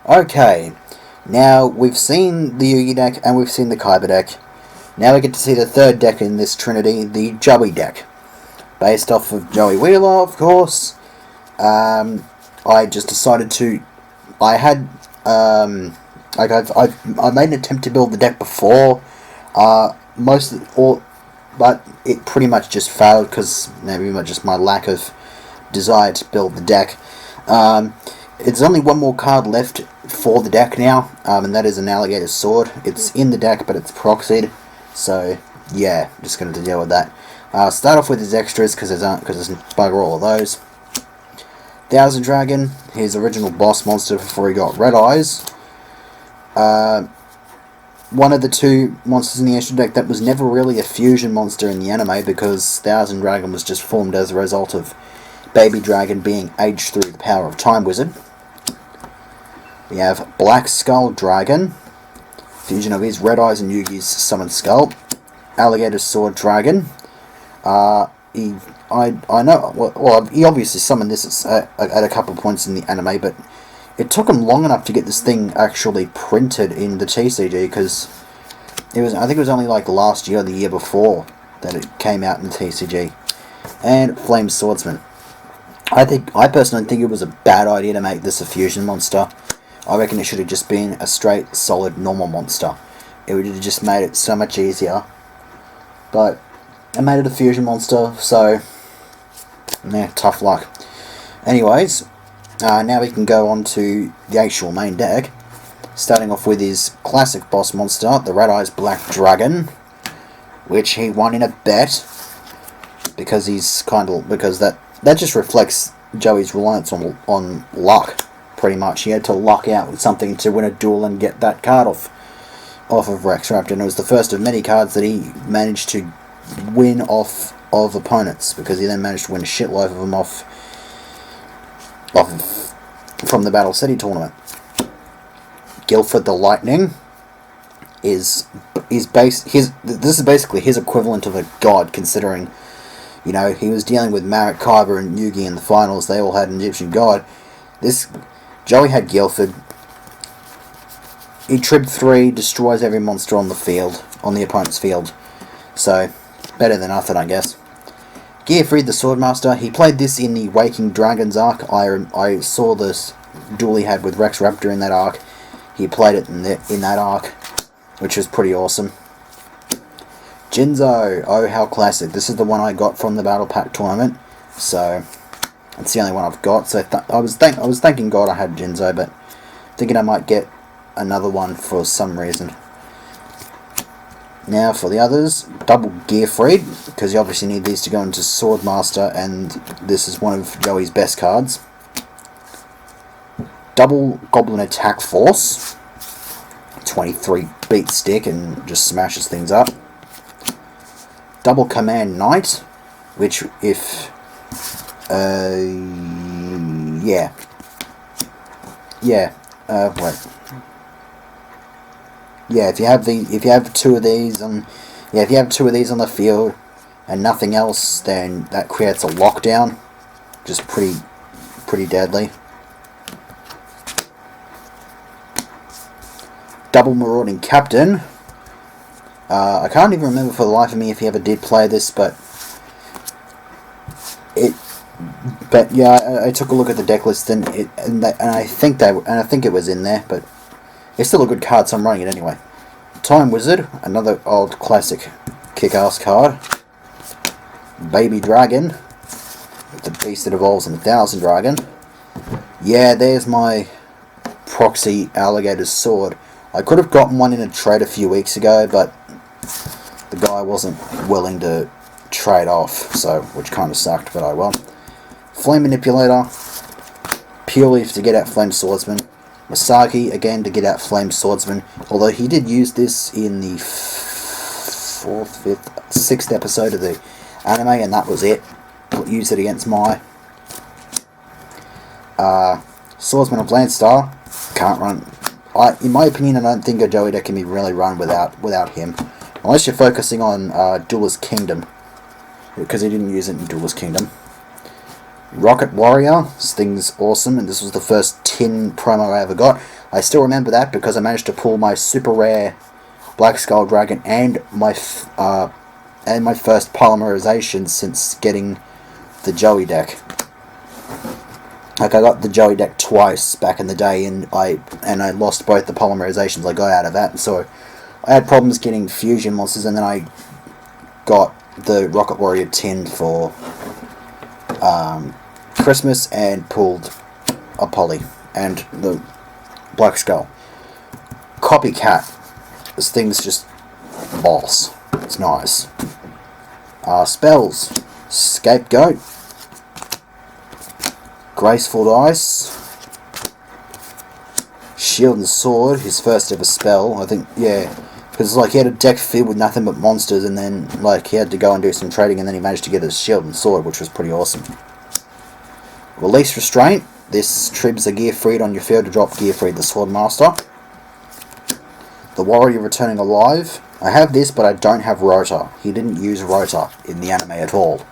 Okay, now we've seen the Yugi deck and we've seen the Kaiba deck. Now we get to see the third deck in this trinity, the Joey deck. Based off of Joey Wheeler, of course. I just decided to... I had... I made an attempt to build the deck before. But it pretty much just failed because maybe just my lack of desire to build the deck. It's only one more card left for the deck now, and that is an Alligator Sword. It's in the deck, but it's proxied, so yeah, just going to deal with that. Start off with his extras because there's bugger all of those. Thousand Dragon, his original boss monster before he got Red Eyes. One of the two monsters in the extra deck that was never really a fusion monster in the anime because Thousand Dragon was just formed as a result of Baby Dragon being aged through the power of Time Wizard. We have Black Skull Dragon, fusion of his Red Eyes and Yugi's Summoned Skull. Alligator Sword Dragon. He obviously summoned this at a couple of points in the anime, but it took him long enough to get this thing actually printed in the TCG because I think it was only like last year or the year before that it came out in the TCG. And Flame Swordsman. I personally think it was a bad idea to make this a fusion monster. I reckon it should have just been a straight, solid, normal monster. It would have just made it so much easier. But I made it a fusion monster, so yeah, tough luck. Anyways, now we can go on to the actual main deck. Starting off with his classic boss monster, the Red Eyes Black Dragon, which he won in a bet because that just reflects Joey's reliance on luck. Pretty much, he had to luck out with something to win a duel and get that card off of Rex Raptor, and it was the first of many cards that he managed to win off of opponents, because he then managed to win a shitload of them from the Battle City tournament. Guilford the Lightning this is basically his equivalent of a god, considering, you know, he was dealing with Marik, Kaiba, and Yugi in the finals. They all had an Egyptian god. Joey had Guilford. He Trib 3, destroys every monster on the opponent's field. So, better than nothing, I guess. Gearfried the Swordmaster. He played this in the Waking Dragons arc. I saw this duel he had with Rex Raptor in that arc. He played it in that arc, which was pretty awesome. Jinzo. Oh, how classic. This is the one I got from the Battle Pack tournament. So, it's the only one I've got. So I was thanking God I had Jinzo, but thinking I might get another one for some reason. Now for the others, double Gearfried, because you obviously need these to go into Swordmaster, and this is one of Joey's best cards. Double Goblin Attack Force, 23 beat stick and just smashes things up. Double Command Knight, which if if you have two of these on the field and nothing else, then that creates a lockdown, just pretty deadly. Double Marauding Captain. I can't even remember for the life of me if he ever did play this, but yeah, I took a look at the deck list and I think it was in there, but it's still a good card, so I'm running it anyway. Time Wizard, another old classic kick-ass card. Baby Dragon, the beast that evolves in Thousand Dragon. Yeah, there's my proxy Alligator Sword. I could have gotten one in a trade a few weeks ago, but the guy wasn't willing to trade off, which kind of sucked, but I will. Flame Manipulator, purely to get out Flame Swordsman. Masagi, again, to get out Flame Swordsman, although he did use this in the 4th, 5th, 6th episode of the anime, and that was it. Used it against Mai. Swordsman of Landstar, can't run. In my opinion, I don't think a Joey deck can be really run without him, unless you're focusing on Duelist Kingdom, because he didn't use it in Duelist Kingdom. Rocket Warrior, this thing's awesome, and this was the first tin promo I ever got. I still remember that because I managed to pull my super rare Black Skull Dragon and my first polymerization since getting the Joey deck. Like, I got the Joey deck twice back in the day, and I lost both the polymerizations I got out of that. So I had problems getting fusion monsters, and then I got the Rocket Warrior tin for Christmas and pulled a poly and the Black Skull. Copycat. This thing's just boss. It's nice. Spells. Scapegoat. Graceful Dice. Shield and Sword, his first ever spell, I think, yeah. Because, like, he had a deck filled with nothing but monsters, and then, like, he had to go and do some trading, and then he managed to get his Shield and Sword, which was pretty awesome. Release Restraint. This tribs a Gear Freed on your field to drop Gear Freed the Swordmaster. The Warrior Returning Alive. I have this, but I don't have Rota. He didn't use Rota in the anime at all.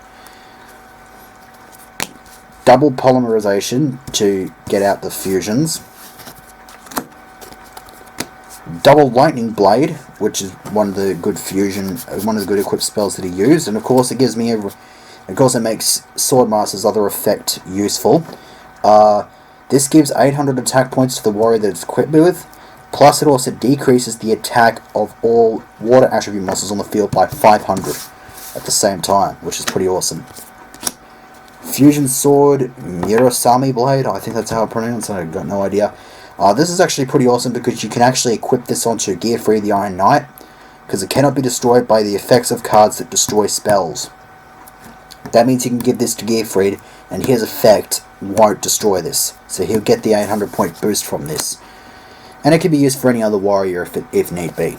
Double Polymerization to get out the fusions. Double Lightning Blade, which is one of the good equipped spells that he used, and of course it gives me it makes Swordmaster's other effect useful. This gives 800 attack points to the warrior that it's equipped with, plus it also decreases the attack of all water attribute monsters on the field by 500 at the same time, which is pretty awesome. Fusion Sword, Murasami Blade, I think that's how I pronounce it, I've got no idea. This is actually pretty awesome because you can actually equip this onto Gear Free the Iron Knight, because it cannot be destroyed by the effects of cards that destroy spells. That means you can give this to Gear Freed, and his effect won't destroy this, so he'll get the 800 point boost from this. And it can be used for any other warrior if need be.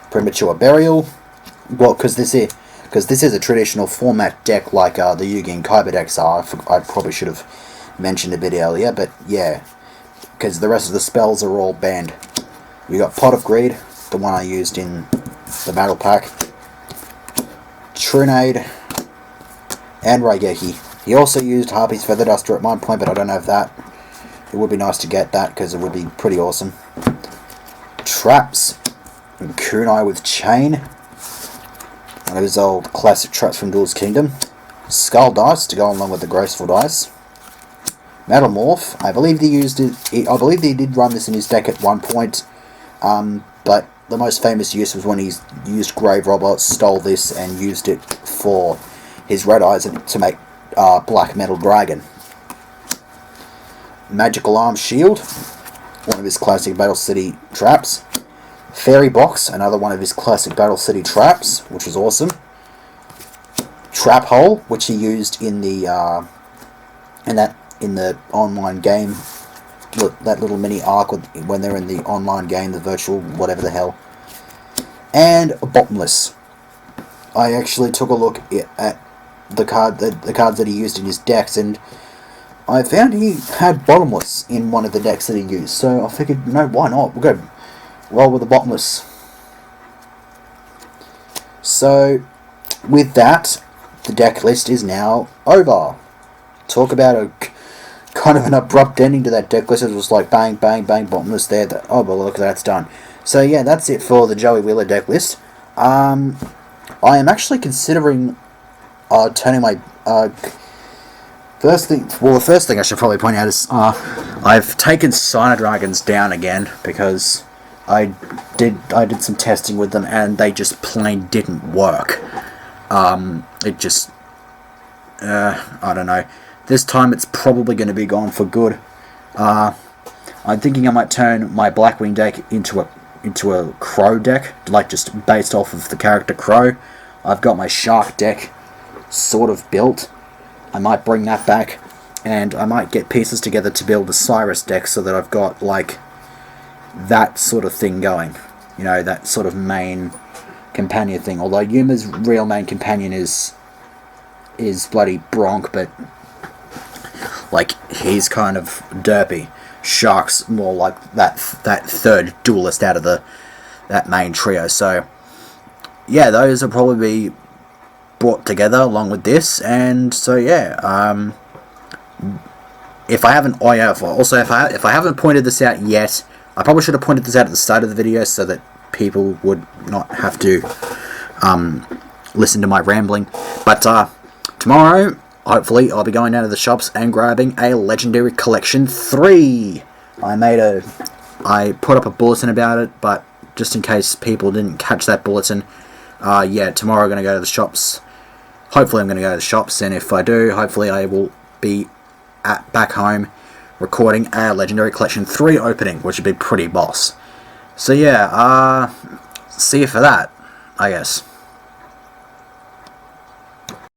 Premature Burial, well, because this is a traditional format deck like the Yugi and Kaiba decks are. I probably should have mentioned a bit earlier, but yeah, because the rest of the spells are all banned. We got Pot of Greed, the one I used in the battle pack, Trunade, and Raigeki. He also used Harpy's Feather Duster at one point, but I don't have that. It would be nice to get that because it would be pretty awesome. Traps, and Kunai with Chain, one of his old classic traps from Duel's Kingdom. Skull Dice to go along with the Graceful Dice. Metamorph, I believe he used it. I believe he did run this in his deck at one point, but the most famous use was when he used Grave Robber, stole this, and used it for his Red Eyes to make Black Metal Dragon. Magical Arm Shield, one of his classic Battle City traps. Fairy Box, another one of his classic Battle City traps, which is awesome. Trap Hole, which he used in the online game, that little mini arc when they're in the online game, the virtual whatever the hell. And Bottomless. I actually took a look at the cards that he used in his decks, and I found he had Bottomless in one of the decks that he used. So I figured, no, why not? We'll go roll with the Bottomless. So with that, the deck list is now over. Talk about a kind of an abrupt ending to that deck list. It was like bang, bang, bang, Bottomless there. Oh, well, look, that's done. So yeah, that's it for the Joey Wheeler deck list. I am actually considering turning my the first thing I should probably point out is I've taken Cyno Dragons down again because I did some testing with them and they just plain didn't work. It just I don't know. This time it's probably going to be gone for good. I'm thinking I might turn my Blackwing deck into a Crow deck, like just based off of the character Crow. I've got my Shark deck sort of built. I might bring that back, and I might get pieces together to build a Cyrus deck so that I've got like that sort of thing going. You know, that sort of main companion thing. Although Yuma's real main companion is bloody Bronk, but like he's kind of derpy. Shark's more like that third duelist out of that main trio. So yeah, those will probably be brought together along with this, and so yeah, if I haven't, oh yeah, also if I haven't pointed this out yet, I probably should have pointed this out at the start of the video so that people would not have to listen to my rambling. But tomorrow, hopefully, I'll be going down to the shops and grabbing a Legendary Collection 3. I put up a bulletin about it, but just in case people didn't catch that bulletin, yeah, tomorrow I'm going to go to the shops. Hopefully I'm going to go to the shops, and if I do, hopefully I will be back home recording a Legendary Collection 3 opening, which would be pretty boss. So yeah, see you for that, I guess.